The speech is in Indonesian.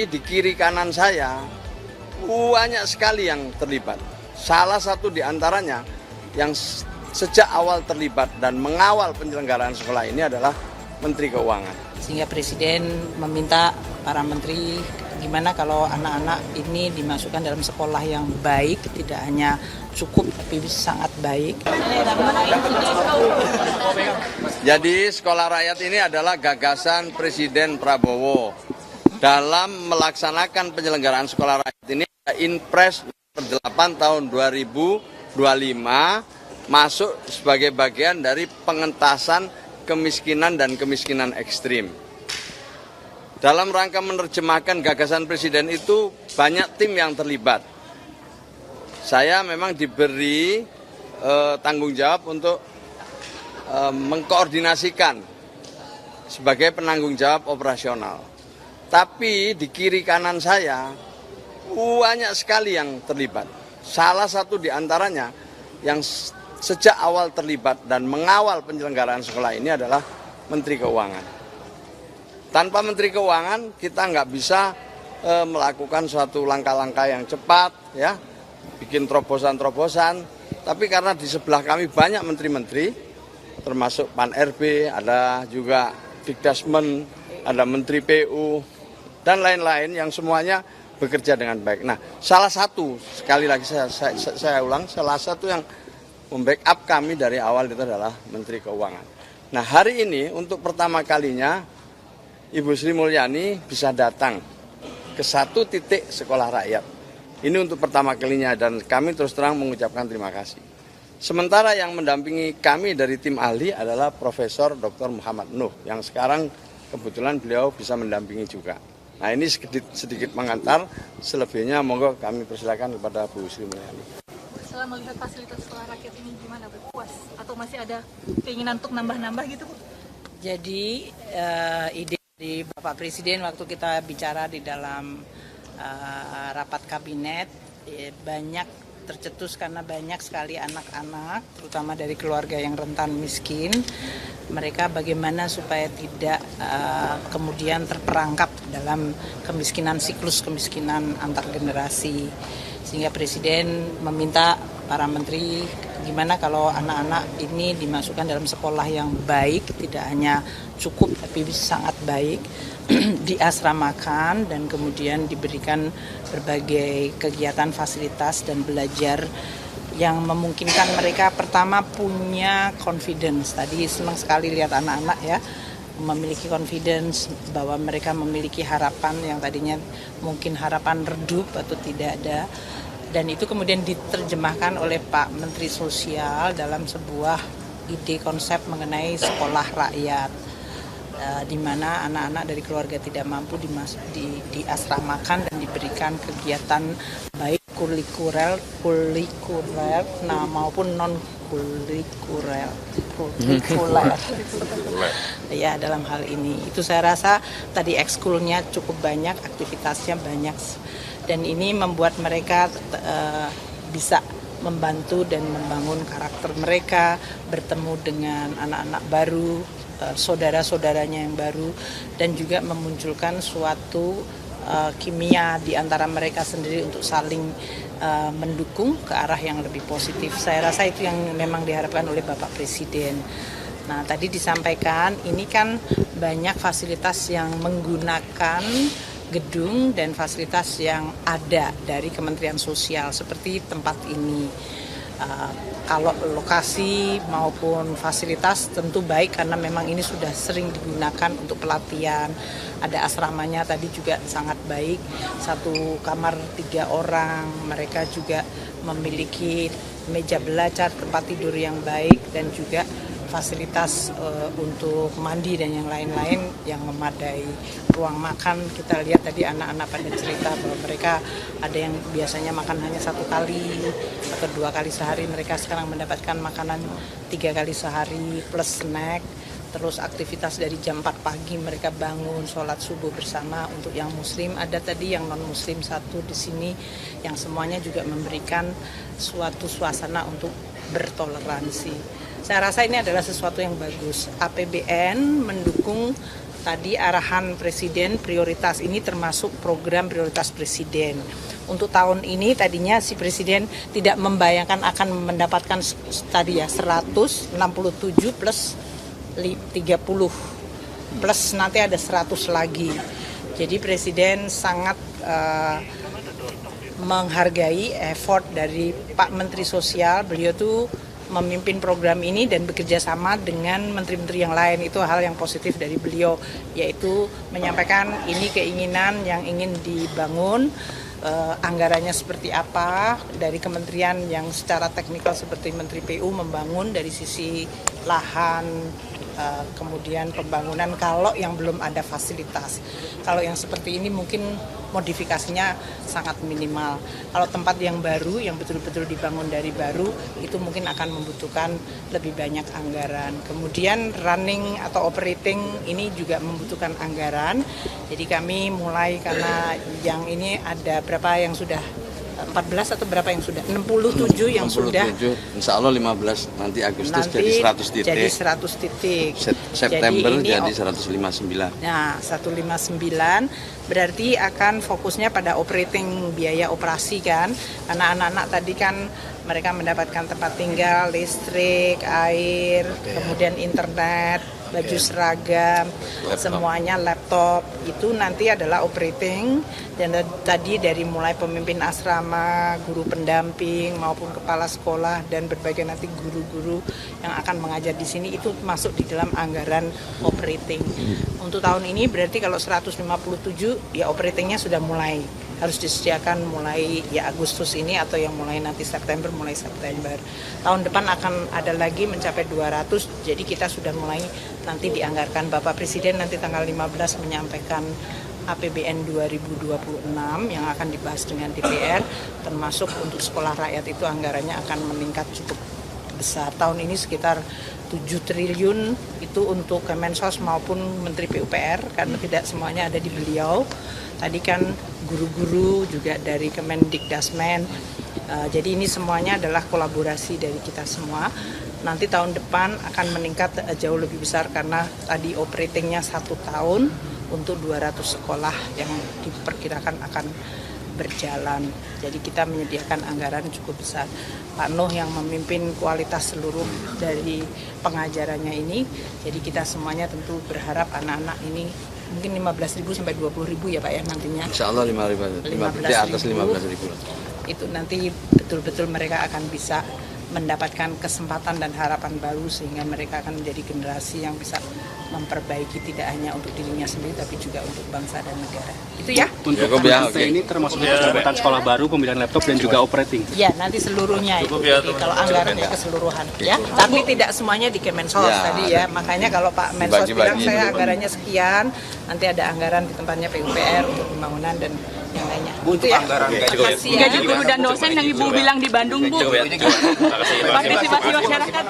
Tapi di kiri kanan saya banyak sekali yang terlibat. Salah satu di antaranya yang sejak awal terlibat dan mengawal penyelenggaraan sekolah ini adalah Menteri Keuangan. Sehingga Presiden meminta para menteri gimana kalau anak-anak ini dimasukkan dalam sekolah yang baik, tidak hanya cukup tapi sangat baik. Jadi sekolah rakyat ini adalah gagasan Presiden Prabowo. Dalam melaksanakan penyelenggaraan sekolah rakyat ini, Inpres nomor 8 tahun 2025 masuk sebagai bagian dari pengentasan kemiskinan dan kemiskinan ekstrim. Dalam rangka menerjemahkan gagasan Presiden itu banyak tim yang terlibat. Saya memang diberi tanggung jawab untuk mengkoordinasikan sebagai penanggung jawab operasional. Tapi di kiri kanan saya banyak sekali yang terlibat. Salah satu di antaranya yang sejak awal terlibat dan mengawal penyelenggaraan sekolah ini adalah Menteri Keuangan. Tanpa Menteri Keuangan kita nggak bisa melakukan suatu langkah-langkah yang cepat, ya, bikin terobosan-terobosan. Tapi karena di sebelah kami banyak menteri-menteri, termasuk Pan RB, ada juga Dikdasmen, ada Menteri PU, dan lain-lain yang semuanya bekerja dengan baik. Nah, salah satu, sekali lagi saya ulang, salah satu yang membackup kami dari awal itu adalah Menteri Keuangan. Nah, hari ini untuk pertama kalinya Ibu Sri Mulyani bisa datang ke satu titik sekolah rakyat. Ini untuk pertama kalinya dan kami terus terang mengucapkan terima kasih. Sementara yang mendampingi kami dari tim ahli adalah Profesor Dr. Muhammad Nuh yang sekarang kebetulan beliau bisa mendampingi juga. Nah, ini sedikit mengantar, selebihnya monggo kami persilakan kepada Bu Sri Mulyani. Setelah melihat fasilitas sekolah rakyat ini gimana, Bu? Puas? Atau masih ada keinginan untuk nambah-nambah gitu, Bu? Jadi ide di Bapak Presiden waktu kita bicara di dalam rapat kabinet banyak tercetus karena banyak sekali anak-anak terutama dari keluarga yang rentan miskin, mereka bagaimana supaya tidak kemudian terperangkap dalam kemiskinan, siklus kemiskinan antar generasi, sehingga Presiden meminta para menteri gimana kalau anak-anak ini dimasukkan dalam sekolah yang baik, tidak hanya cukup tapi sangat baik, diasramakan dan kemudian diberikan berbagai kegiatan, fasilitas dan belajar yang memungkinkan mereka pertama punya confidence. Tadi senang sekali lihat anak-anak ya, memiliki confidence bahwa mereka memiliki harapan yang tadinya mungkin harapan redup atau tidak ada. Dan itu kemudian diterjemahkan oleh Pak Menteri Sosial dalam sebuah ide konsep mengenai sekolah rakyat, di mana anak-anak dari keluarga tidak mampu diasramakan dan diberikan kegiatan baik kurikuler maupun non kurikuler ya dalam hal ini. Itu saya rasa tadi ekskulnya cukup banyak, aktivitasnya banyak. Dan ini membuat mereka bisa membantu dan membangun karakter mereka, bertemu dengan anak-anak baru, saudara-saudaranya yang baru, dan juga memunculkan suatu kimia di antara mereka sendiri untuk saling mendukung ke arah yang lebih positif. Saya rasa itu yang memang diharapkan oleh Bapak Presiden. Nah, tadi disampaikan ini kan banyak fasilitas yang menggunakan gedung dan fasilitas yang ada dari Kementerian Sosial seperti tempat ini. Kalau lokasi maupun fasilitas tentu baik karena memang ini sudah sering digunakan untuk pelatihan. Ada asramanya tadi juga sangat baik, 1 kamar 3 orang. Mereka juga memiliki meja belajar, tempat tidur yang baik dan juga fasilitas untuk mandi dan yang lain-lain yang memadai. Ruang makan kita lihat tadi anak-anak pada cerita bahwa mereka ada yang biasanya makan hanya 1 kali atau 2 kali sehari, mereka sekarang mendapatkan makanan 3 kali sehari plus snack. Terus aktivitas dari jam 4 pagi mereka bangun sholat subuh bersama. Untuk yang muslim ada tadi, yang non muslim 1 di sini, yang semuanya juga memberikan suatu suasana untuk bertoleransi. Saya rasa ini adalah sesuatu yang bagus. APBN mendukung tadi arahan Presiden prioritas ini termasuk program prioritas Presiden. Untuk tahun ini tadinya si Presiden tidak membayangkan akan mendapatkan tadi ya 167 plus 30 plus nanti ada 100 lagi. Jadi Presiden sangat menghargai effort dari Pak Menteri Sosial. Beliau tuh memimpin program ini dan bekerja sama dengan menteri-menteri yang lain. Itu hal yang positif dari beliau, yaitu menyampaikan ini keinginan yang ingin dibangun, anggarannya seperti apa, dari kementerian yang secara teknikal seperti Menteri PU membangun dari sisi lahan, kemudian pembangunan kalau yang belum ada fasilitas. Kalau yang seperti ini mungkin modifikasinya sangat minimal. Kalau tempat yang baru, yang betul-betul dibangun dari baru, itu mungkin akan membutuhkan lebih banyak anggaran. Kemudian running atau operating ini juga membutuhkan anggaran. Jadi kami mulai karena yang ini ada berapa yang sudah 14 atau berapa yang sudah 67 yang 67, sudah insya Allah 15 nanti Agustus nanti jadi 100 titik, jadi 100 titik. September jadi 159. Nah 159 berarti akan fokusnya pada operating, biaya operasi kan, karena anak-anak tadi kan mereka mendapatkan tempat tinggal, listrik, air, kemudian internet, baju seragam, semuanya laptop, itu nanti adalah operating. Dan tadi dari mulai pemimpin asrama, guru pendamping maupun kepala sekolah dan berbagai nanti guru-guru yang akan mengajar di sini itu masuk di dalam anggaran operating. Untuk tahun ini berarti kalau 157 ya operatingnya sudah mulai harus disediakan mulai ya Agustus ini atau yang mulai nanti September, mulai September. Tahun depan akan ada lagi mencapai 200, jadi kita sudah mulai nanti dianggarkan. Bapak Presiden nanti tanggal 15 menyampaikan APBN 2026 yang akan dibahas dengan DPR, termasuk untuk sekolah rakyat itu anggarannya akan meningkat cukup besar. Tahun ini sekitar 7 triliun itu untuk Kemensos maupun Menteri PUPR, karena tidak semuanya ada di beliau. Tadi kan guru-guru juga dari Kemendikdasmen. Jadi ini semuanya adalah kolaborasi dari kita semua. Nanti tahun depan akan meningkat jauh lebih besar karena tadi operatingnya 1 tahun untuk 200 sekolah yang diperkirakan akan berjalan. Jadi kita menyediakan anggaran cukup besar. Pak Nuh yang memimpin kualitas seluruh dari pengajarannya ini. Jadi kita semuanya tentu berharap anak-anak ini mungkin 15.000 sampai 20.000 ya Pak ya nantinya. Insya Allah 15.000 di atas 15.000. Itu nanti betul-betul mereka akan bisa mendapatkan kesempatan dan harapan baru sehingga mereka akan menjadi generasi yang bisa memperbaiki tidak hanya untuk dirinya sendiri tapi juga untuk bangsa dan negara. Itu ya. Untuk ini termasuk jabatan sekolah baru, pembelian laptop dan juga operating. Ya, nanti seluruhnya itu. Jadi, kalau anggarannya keseluruhan ya. Tapi tidak semuanya di Kemensos tadi ya. Makanya kalau Pak Mensos bilang saya anggarannya sekian, nanti ada anggaran di tempatnya PUPR untuk pembangunan dan yang lainnya. Bu, untuk anggaran gaji guru dan dosen yang Ibu bilang di Bandung, Bu. Partisipasi masyarakat.